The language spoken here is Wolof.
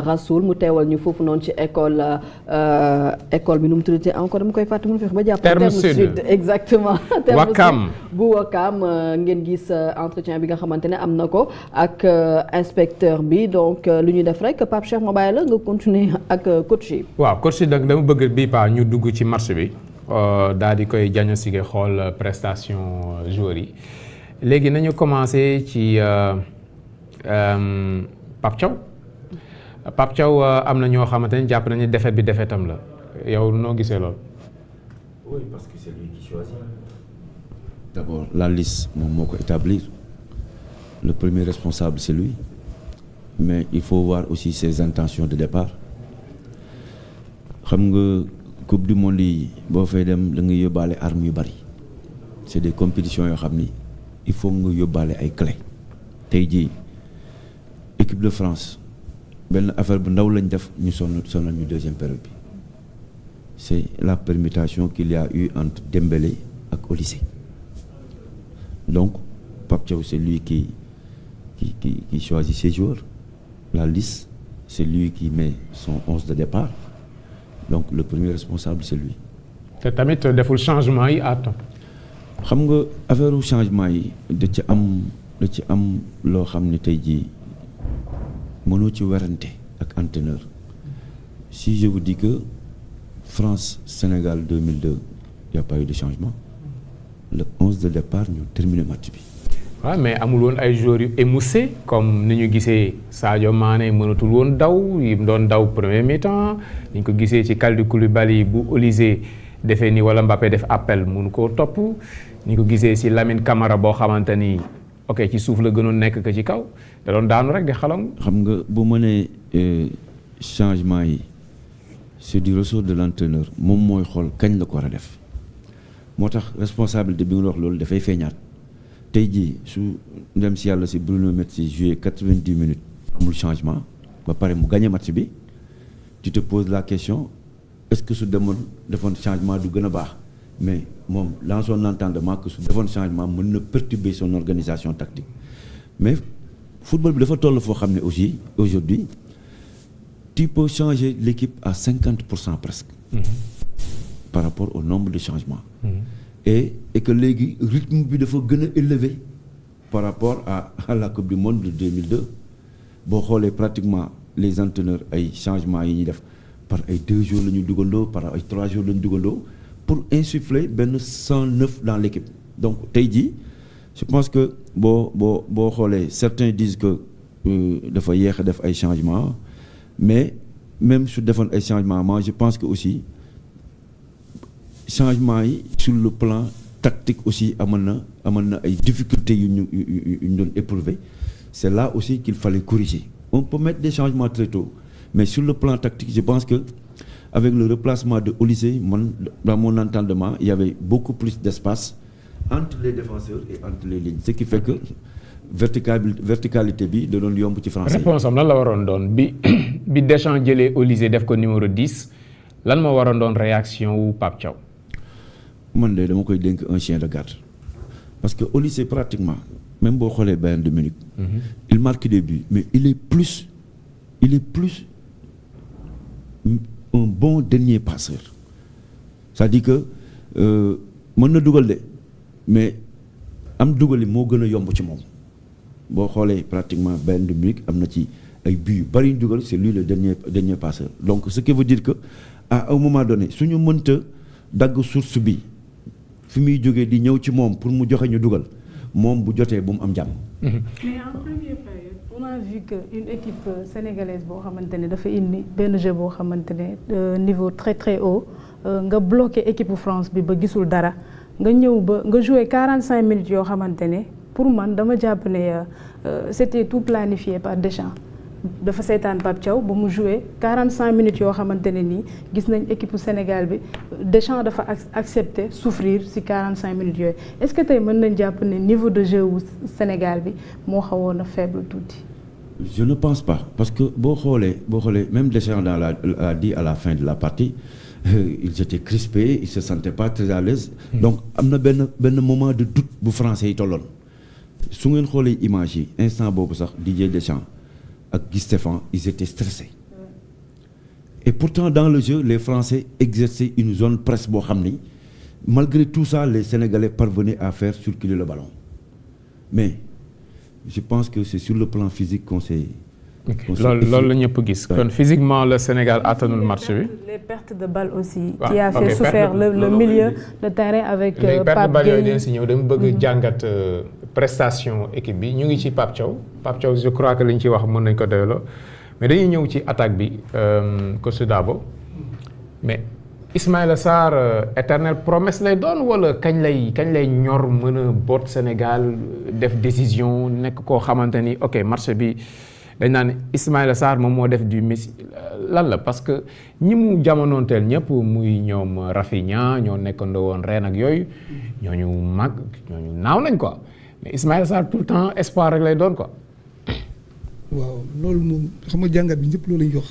Rasoul mu teewal ñu foofu noonu ci école bi nu mu tuddati encore dama koy fàtte mu fex ba jàpp. Terme Sud exactement. Wakam bu Wakam ngeen gis entretien bi nga xamante ne am na ko ak inspecteur bi donc lu ñu def rek Pape Cheikh ma bàyyi la nga continuer ak coach yi. waaw coach yi nag dama bëgg bii pa ñu dugg ci match bi daal di koy diagnostiquer xool prestation joueurs yi léegi nañu commencé ci Pape Thiaw. Pape Thiaw am na ñoo xamante ne jàpp nañu défaite bi défaitam la yow noo gisee lool. Oui, parce que c'est lui qui choisit. D'abord, la liste moom moo ko établir le premier responsable c'est lui mais il faut voir aussi ses intentions de départ xam nga coupe du monde yi boo fay dem da nga yóbbaale armes yu bari c'est des compétitions yoo xam ni il faut nga yóbbaale ay clés tey jii équipe de France. benn affaire bu ndaw lañ def ñu sonal ñu deuxième période bi c'est la permutation qu'il y a eu entre Dembélé ak Olysée donc Pape Thiaw c'est lui qui choisit ses joueurs la liste c'est lui qui met son 11 de départ donc le premier responsable c'est lui. te tamit deful changement yi à temps. xam nga affaire u changement yi da ci am loo xam ne tey jii. mënoo ci werante ak entraîneur si je vous dis que France Sénégal 2002 il y a pas eu de changement le 11 de départ ñu terminé match bi. waaw mais amul woon ay joueurs yu émoussé comme ni ñu gisee Sadio Mané mënatul woon daw yi doon daw premier mi-temps ni ñu ko gisee ci Kalidou Koulibaly bu Olysée defee ni wala Mbappé def appel mënu koo topp ni ñu ko gisee ci Lamine Camara boo xamante ni. ok ci suuf la gënoon nekk que ci kaw da doon daanu rek di xalam. xam nga bu ma nee changement yi c'est du ressort de l'entraîneur moom mooy xool kañ la ko war a def moo tax responsabilité bi nga wax loolu dafay feeñaat tey jii su ndem si yàlla si Bruno Metsu joué 90 minutes amul changement ba pare mu gagné match bi tu te poses la question est-ce que su defoon changement du gën a baax. mais moom dans son entendement que su defoon changement mën na perturber son organisation tactique mais football bi dafa toll foo xam ne aussi aujourd'hui tu peux changer l'équipe à 50% presque. Par rapport au nombre de changements. Et que léegi rythme bi dafa gën a élevé par rapport à la coupe du monde de 2002 boo xoolee pratiquement les entraîneurs ay changements yi ñuy def par ay 2 jours la ñu dugandoo par ay 3 jours la ñu dugandoo pour insuffler benn 109 dans l'équipe donc tey jii je pense que boo xoolee certains disent que dafa yéex a def ay changements mais même su defoon ay changements moi je pense que aussi changement yi sur le plan tactique aussi amoon na ay difficultés yu ñu doon éprouver c'est là aussi qu'il fallait corriger on peut mettre des changements très tôt mais sur le plan tactique je pense que avec le replacement de Olysée dans mon entendement il y avait beaucoup plus d'espace entre les défenseurs et entre les lignes ce qui fait que verticalité bi da doon yomb ci français. réponse am lan la waroon doon bi Deschamps jëlee Olysée def ko numéro 10 lan moo waroon doon réaction wu Pape Thiaw. man de dama koy dénk un chien de garde parce que Olysée pratiquement même boo xoolee Bayern de Munich il marque des buts mais il est plus un bon dernier passeur c'est-à-dire que mën na dugal de mais am dugali moo gën a yomb ci moom boo xoolee pratiquement Bayern de Munich am na ci ay buts yu bari yu dugal c'est lui le dernier passeur donc ce qui veut dire que à un moment donné suñu mënta dagg source bi fi muy jógee di ñëw ci moom pour mu joxe ñu dugal moom bu jotee bu mu am jàmm. mais en première période on a vu que une équipe sénégalaise boo xamante ne dafa indi benn jeu boo xamante ne niveau très très haut nga bloqué équipe France bi ba gisul dara nga ñëw ba nga joué 45 minutes yoo xamante ne pour man dama jàpp ne c'était tout planifié par Deschamps. dafa seetaan Pape Thiaw ba mu joué 45 minutes yoo xamante ne nii gis nañ équipe Sénégal bi Deschamps dafa accepter souffrir ci 45 minutes yooyu est-ce que tey mën nañ jàpp ne niveau de jeu wu Sénégal bi moo xawoon a faible tuuti. je ne pense pas parce que boo xoolee même Deschamps a dit à la fin de la partie ils étaient crispés ils se sentaient pas très à l'aise donc am na benn moment de doute bu français yi tolloon su ngeen xoolee image yi instant boobu sax Didier Deschamps ak Guy Stéphane ils étaient stressés et pourtant dans le jeu les Français exerçaient une zone presse boo xam ni malgré tout ça les Sénégalais parvenaient à faire circuler le ballon mais je pense que c'est sur le plan physique qu'on s'est loolu la ñëpp gis. kon physiquement le Sénégal attanul match bi. les pertes de balles aussi. qui a fait souffrir le milieu de terrain avec Pape Gueye. perte de balle yooyu dinañ si ñëw dama bëgg jàngat prestation équipe bi ñu ngi ci Pape Thiaw je crois que li ñu ci wax mën nañ ko doyloo mais dañuy ñëw ci attaque bi coach Dabo mais Ismaïla Sarr éternelle promesse lay doon wala kañ lay ñor mën a boot Sénégal def décision nekk koo xamante ni ok marché bi. dañ naan Ismaïla Sarr moom moo def du Messi lan la parce que ñi mu jamonoonteel ñëpp muy ñoom Rafinha ñoo nekkandoo woon ren ak yooyu ñooñu naaw nañ quoi mais Ismaïla Sarr tout le temps espoir rek lay doon quoi. waaw loolu moom xam nga jàngat bi ñëpp loolu lañ jox